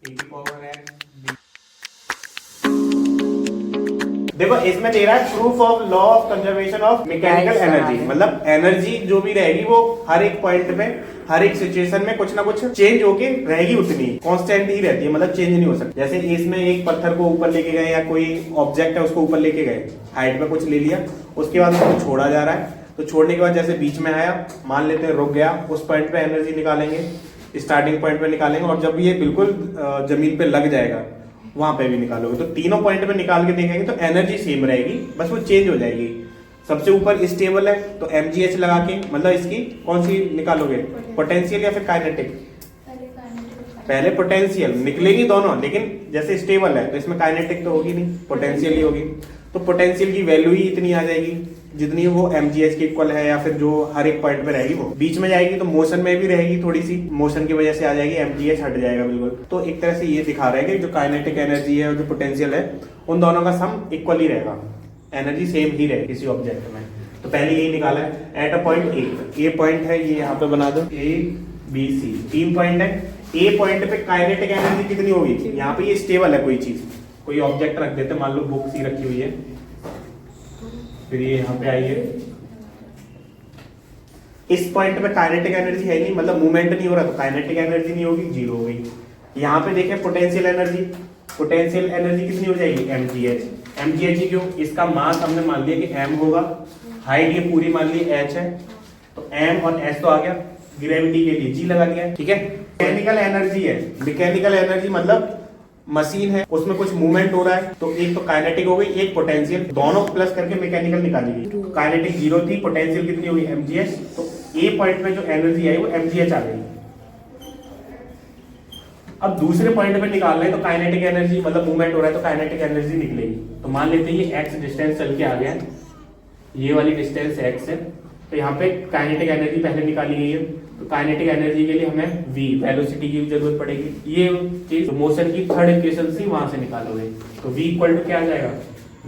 e की power x. देखो इसमें दे रहा है proof of law of conservation of mechanical energy, मतलब एनर्जी जो भी रहेगी वो हर एक पॉइंट पे हर एक सिचुएशन में कुछ ना कुछ चेंज होके रहेगी, उतनी कांस्टेंट ही रहती है, मतलब चेंज नहीं हो सकती। जैसे इसमें एक पत्थर को ऊपर लेके गए या कोई ऑब्जेक्ट है उसको ऊपर लेके गए, हाइट पे कुछ ले लिया, उसके बाद उसको छोड़ा जा रहा है, तो छोड़ने के बाद जैसे बीच में आया, मान लेते हैं रुक गया, उस पॉइंट पे एनर्जी निकालेंगे, स्टार्टिंग पॉइंट पे निकालेंगे, और जब ये बिल्कुल जमीन पे लग जाएगा वहां पे भी निकालोगे, तो तीनों पॉइंट पे निकाल के देखेंगे तो एनर्जी सेम रहेगी, बस वो चेंज हो जाएगी। सबसे ऊपर स्टेबल है तो mgh लगा के, मतलब इसकी कौन सी निकालोगे, पोटेंशियल या फिर काइनेटिक? पहले पोटेंशियल निकलेगी दोनों, लेकिन जैसे स्टेबल है तो इसमें काइनेटिक तो होगी नहीं, पोटेंशियल ही होगी, तो पोटेंशियल की वैल्यू ही इतनी आ जाएगी जितनी वो mgh के इक्वल है, या फिर जो हर एक पॉइंट पे रहेगी वो बीच में जाएगी, तो मोशन में भी रहेगी, थोड़ी सी मोशन की वजह से आ जाएगी, mgh हट जाएगा बिल्कुल। तो एक तरह से ये दिखा रहा है कि जो काइनेटिक एनर्जी है और जो पोटेंशियल है उन दोनों का सम इक्वल ही रहेगा, एनर्जी सेम ही रहेगी किसी ऑब्जेक्ट में। तो पहले यही निकाला है at a point A point है, ये यहाँ पे बना दो ए बी सी, 3 पॉइंट है। ए पॉइंट पे काइनेटिक एनर्जी कितनी होगी, यहाँ पे ये स्टेबल है, कोई चीज कोई ऑब्जेक्ट रख देते, मान लो बुक सी रखी हुई है, फिर ये यहाँ पे आइए, इस पॉइंट पे काइनेटिक एनर्जी है नहीं, मतलब मूवमेंट नहीं हो रहा, तो काइनेटिक एनर्जी नहीं होगी, जीरो हो गई। यहाँ पे देखें पोटेंशियल एनर्जी, पोटेंशियल एनर्जी कितनी हो जाएगी, mgh। mgh क्यों, इसका मास हमने मान लिया कि m होगा, हाइट ये पूरी मान ली h है, तो m और s तो आ गया, ग्रेविटी के लिए g लगा दिया, ठीक है। मैकेनिकल एनर्जी है, मैकेनिकल एनर्जी मतलब मशीन है उसमें कुछ मूवमेंट हो रहा है, तो एक तो काइनेटिक हो गई, एक पोटेंशियल, दोनों प्लस करके मैकेनिकल निकाली गई। काइनेटिक जीरो थी, पोटेंशियल कितनी होगी mgh, तो ए पॉइंट में जो एनर्जी आई वो mgh आ गई। अब दूसरे पॉइंट पे निकालना है तो काइनेटिक एनर्जी मतलब मूवमेंट हो रहा है तो काइनेटिक एनर्जी निकलेगी। तो मान लेते हैं ये x डिस्टेंस चल के आ गया, ये वाली डिस्टेंस x है, तो यहाँ पे काइनेटिक एनर्जी पहले निकाली गई है, तो काइनेटिक एनर्जी के लिए हमें v वेलोसिटी की जरूरत पड़ेगी। ये चीज मोशन की थर्ड इक्वेशन से वहां से निकालोगे, तो v इक्वल टू क्या आ जाएगा,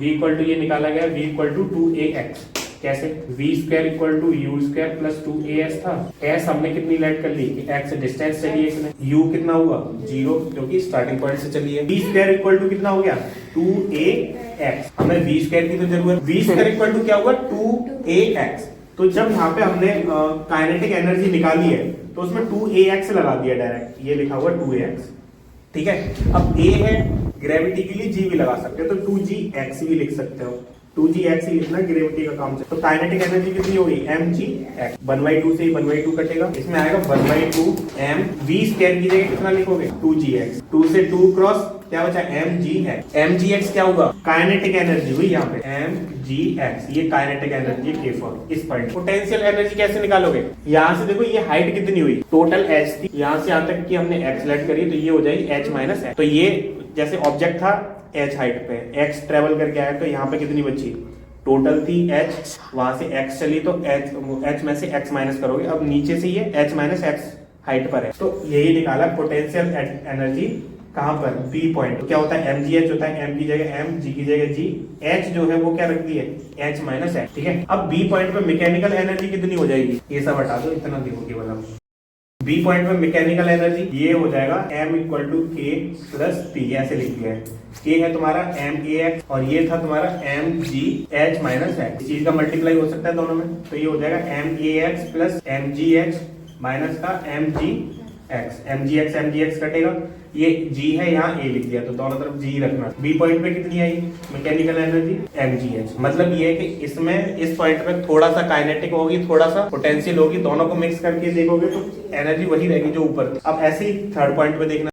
v इक्वल टू ये निकाला गया v इक्वल टू 2ax, कैसे, v square equal to u square plus 2as था, s हमने कितनी लेट कर ली कि x डिस्टेंस चली है इसमें, u कितना हुआ 0 जो कि स्टार्टिंग पॉइंट से चली है, v स्क्वायर इक्वल टू कितना हो गया 2ax, हमें v स्क्वायर की तो जरूरत, v स्क्वायर इक्वल टू क्या हुआ 2ax। तो जब यहाँ पे हमने काइनेटिक एनर्जी निकाली है तो उसमें 2ax लगा दिया डायरेक्ट, ये लिखा हुआ 2ax, ठीक है। अब a है, ग्रेविटी के लिए g भी लगा सकते हो, तो 2gx भी लिख सकते हो, 2gx ही लिखना ग्रेविटी का काम से। तो काइनेटिक एनर्जी कितनी होगी mgx, 1/2 से 1/2 कटेगा, इसमें आएगा 1/2 m, v स्क्वायर की जगह कितना लिखोगे 2gx, 2 से 2 क्रॉस क्या बचा mgx, mgx क्या होगा काइनेटिक एनर्जी हुई यहाँ पे mgx, ये काइनेटिक एनर्जी के फॉर इस पॉइंट। पोटेंशियल एनर्जी कैसे निकालोगे, यहाँ से देखो ये हाइट कितनी हुई, टोटल h थी, यहाँ से यहाँ तक कि हमने x लेट करी, तो ये हो जाएगी h माइनस h, तो ये जैसे ऑब्जेक्ट था h हाइट पे, x ट्रेवल करके आया, तो यहाँ पे कितनी बची, टोटल थी h, वहां से x चली तो h में से x माइनस करोगे, अब नीचे से ये h माइनस x हाइट पर है, तो यही निकाला पोटेंशियल एनर्जी कहां पर, b पॉइंट। तो क्या होता है mgh होता है, m की जगह m, g की जगह g, h जो है वो क्या रख दी है h माइनस h, ठीक है। अब b पॉइंट पे मैकेनिकल एनर्जी कितनी हो जाएगी, ये सब हटा दो, इतना देखो केवल अब बी पॉइंट में मैकेनिकल एनर्जी ये हो जाएगा m इक्वल टू के प्लस पी, ऐसे लिख दिया है, k है तुम्हारा m-a-x और ये था तुम्हारा m-g-h माइनस x, इस चीज का मल्टीप्लाई हो सकता है दोनों में, तो ये हो जाएगा m-a-x प्लस m-g-h माइनस का m-g-x कटेगा, ये g है यहाँ a लिख दिया, तो दोनों तरफ g रखना। b पॉइंट पे कितनी आई मैकेनिकल एनर्जी mgh, मतलब ये है कि इसमें इस पॉइंट पे थोड़ा सा काइनेटिक होगी, थोड़ा सा पोटेंशियल होगी, दोनों को मिक्स करके देखोगे तो एनर्जी वही रहेगी जो ऊपर थी। अब ऐसे ही थर्ड पॉइंट पे देखना,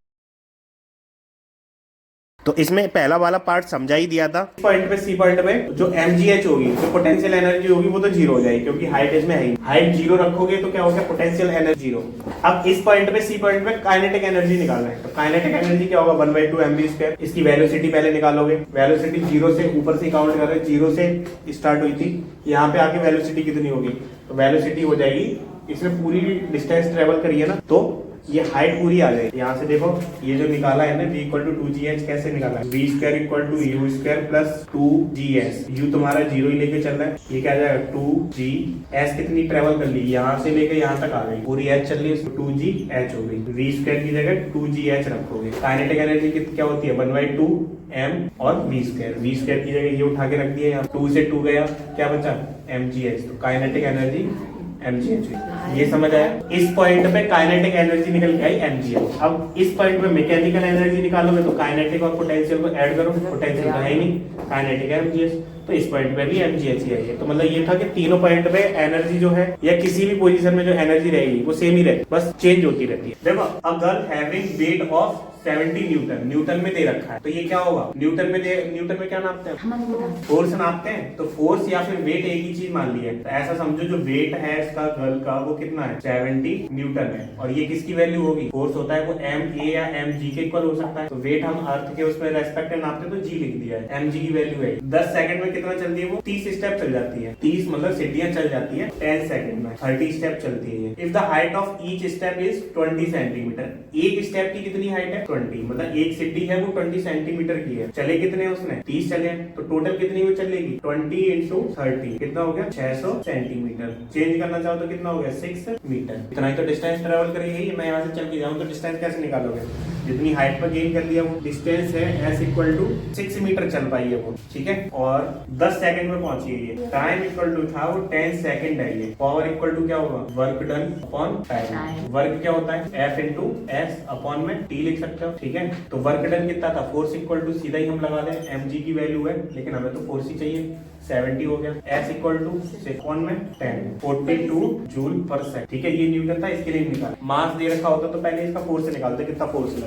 तो इसमें पहला वाला पार्ट समझा ही दिया था। पॉइंट पे सी पॉइंट पे जो mgh होगी, जो पोटेंशियल एनर्जी होगी वो तो जीरो हो जाएगी, क्योंकि हाइट इसमें है ही, हाइट जीरो रखोगे तो क्या हो गया पोटेंशियल एनर्जी जीरो। अब इस पॉइंट पे सी पॉइंट पे काइनेटिक एनर्जी निकालना है, तो काइनेटिक एनर्जी क्या होगा 1/2 mv स्क्वायर, इसकी वेलोसिटी पहले निकालोगे, वेलोसिटी जीरो से ऊपर से काउंट कर रहे, जीरो से स्टार्ट हुई थी, यहाँ पे आके वेलोसिटी कितनी होगी, तो वेलोसिटी हो जाएगी, इसमें पूरी डिस्टेंस ट्रेवल करी है ना, तो ये हाइट पूरी आ गई। यहाँ से देखो ये जो निकाला है ना v इक्वल टू 2gh, कैसे निकाला है, v square equal to u square plus 2gs। U तुम्हारा 0 ही लेके चल रहा है, ये क्या आ जाएगा 2g। s कितनी ट्रेवल कर ली, यहाँ से लेके यहाँ तक आ गई, पूरी h चल रही है, 2gh हो गई। v स्क्वायर की जगह 2gh रखोगे। काइनेटिक एनर्जी क्या होती है 1/2 m और v स्क्वायर। v स्क्वायर की जगह ये उठा के रख दिया, यहाँ 2 से 2 गया, क्या बचा mgh। तो काइनेटिक एनर्जी mgh। ये समझ आया। इस पॉइंट पे काइनेटिक एनर्जी निकल के आई mgh। अब इस पॉइंट पे मैकेनिकल एनर्जी निकालोगे तो काइनेटिक और पोटेंशियल को ऐड करो, पोटेंशियल तो है ही नहीं, काइनेटिक है mgh, तो इस पॉइंट पे भी mgh ही है। तो मतलब ये था कि तीनों पॉइंट पे एनर्जी जो है या किसी भी पोजीशन में जो एनर्जी रहेगी वो सेम ही रहेगी, बस चेंज होती रहती है। देखो a girl having weight of 70 Newton, Newton में दे रखा है, तो ये क्या होगा, न्यूटन में क्या नापते हैं, फोर्स नापते हैं। तो फोर्स या फिर वेट एक ही चीज मान ली है। तो ऐसा समझो जो वेट है इसका गर्ल का वो कितना है 70 न्यूटन है, और ये किसकी वैल्यू होगी, फोर्स होता है वो ma या mg के इक्वल हो सकता है। तो वेट हम अर्थ के उसमें रेस्पेक्ट में नापते हैं तो g लिख दिया है, mg की वैल्यू है। 10 सेकंड में कितना चलती है वो 30 स्टेप चल जाती है, 30 मतलब सीढ़ियां चल जाती है 10 सेकंड में, 30 स्टेप चलती है। If the height of each step is 20 centimetre, एक स्टेप की कितनी हाइट है 20, मतलब एक सीढ़ी है वो 20 सेंटीमीटर की है। चले कितने उसने 30 चले, तो टोटल कितनी वो चलेगी 20 इंटू 30, कितना हो गया 600 सेंटीमीटर। चेंज करना चाहो तो कितना हो गया 6 मीटर। इतना ही तो डिस्टेंस ट्रेवल करेगी। मैं यहाँ से चल के जाऊँ तो डिस्टेंस कैसे निकालोगे, जितनी हाइट पर गेन कर लिया वो डिस्टेंस है s इक्वल टू 6 मीटर चल पाई है वो, ठीक है, और 10 सेकंड में पहुंची है ये। टाइम इक्वल टू था वो 10 सेकंड है ये। पावर इक्वल टू क्या होगा work done upon time. Work क्या होता है f इंटू एस अपॉन में t लिख सकते हो, ठीक है। तो वर्क डन कितना था, फोर्स इक्वल टू सीधा ही हम लगा दें mg की वैल्यू है, लेकिन हमें तो फोर्स ही चाहिए, 70 हो गया। s इक्वल टू 6 अपॉन में 10, 42 जूल पर सेकंड, ठीक है। ये न्यूटन था, इसके लिए निकाल। मास दे रखा होता तो पहले इसका फोर्स निकालते कितना फोर्स लगे।